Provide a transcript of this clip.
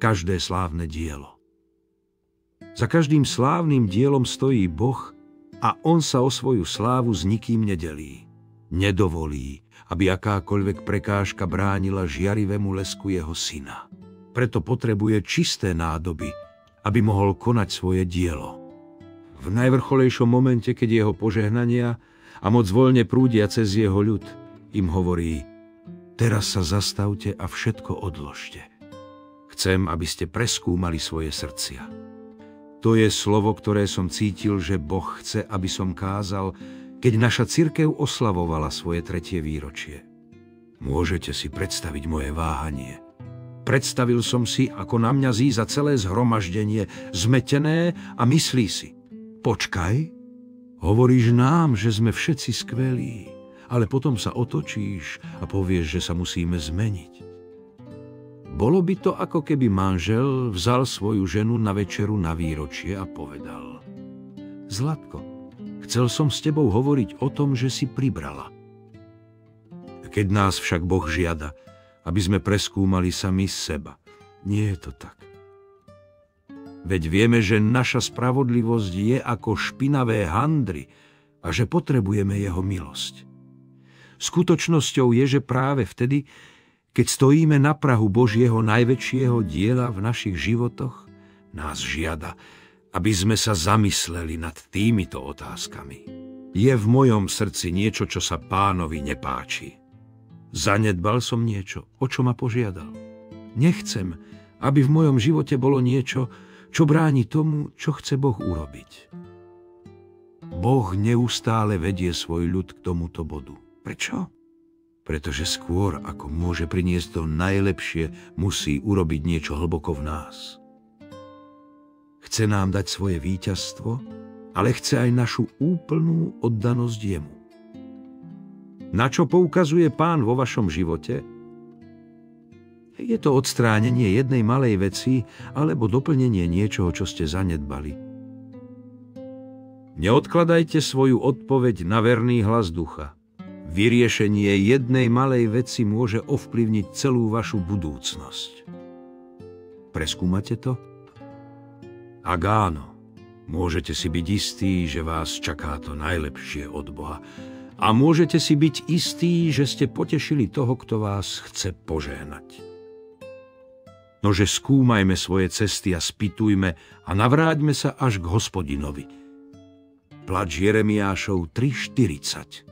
každé slávne dielo. Za každým slávnym dielom stojí Boh a on sa o svoju slávu s nikým nedelí. Nedovolí, aby akákoľvek prekážka bránila žiarivému lesku jeho syna. Preto potrebuje čisté nádoby, aby mohol konať svoje dielo. V najvrcholejšom momente, keď jeho požehnania a moc voľne prúdia cez jeho ľud, im hovorí: teraz sa zastavte a všetko odložte. Chcem, aby ste preskúmali svoje srdcia. To je slovo, ktoré som cítil, že Boh chce, aby som kázal, keď naša cirkev oslavovala svoje 3. výročie. Môžete si predstaviť moje váhanie. Predstavil som si, ako na mňa zíza celé zhromaždenie, zmetené, a myslí si: počkaj, hovoríš nám, že sme všetci skvelí, ale potom sa otočíš a povieš, že sa musíme zmeniť. Bolo by to, ako keby manžel vzal svoju ženu na večeru na výročie a povedal: Zlatko, chcel som s tebou hovoriť o tom, že si pribrala. Keď nás však Boh žiada, aby sme preskúmali sami seba, nie je to tak. Veď vieme, že naša spravodlivosť je ako špinavé handry a že potrebujeme jeho milosť. Skutočnosťou je, že práve vtedy, keď stojíme na prahu Božieho najväčšieho diela v našich životoch, nás žiada, aby sme sa zamysleli nad týmito otázkami. Je v mojom srdci niečo, čo sa Pánovi nepáči? Zanedbal som niečo, o čo ma požiadal? Nechcem, aby v mojom živote bolo niečo, čo bráni tomu, čo chce Boh urobiť. Boh neustále vedie svoj ľud k tomuto bodu. Prečo? Pretože skôr, ako môže priniesť to najlepšie, musí urobiť niečo hlboko v nás. Chce nám dať svoje víťazstvo, ale chce aj našu úplnú oddanosť jemu. Na čo poukazuje Pán vo vašom živote? Je to odstránenie jednej malej veci alebo doplnenie niečoho, čo ste zanedbali. Neodkladajte svoju odpoveď na verný hlas ducha. Vyriešenie jednej malej veci môže ovplyvniť celú vašu budúcnosť. Preskúmate to? Ak áno, môžete si byť istí, že vás čaká to najlepšie od Boha. A môžete si byť istí, že ste potešili toho, kto vás chce požehnať. Nože skúmajme svoje cesty a spýtujme a navráťme sa až k Hospodinovi. Plač Jeremiášov 3:40.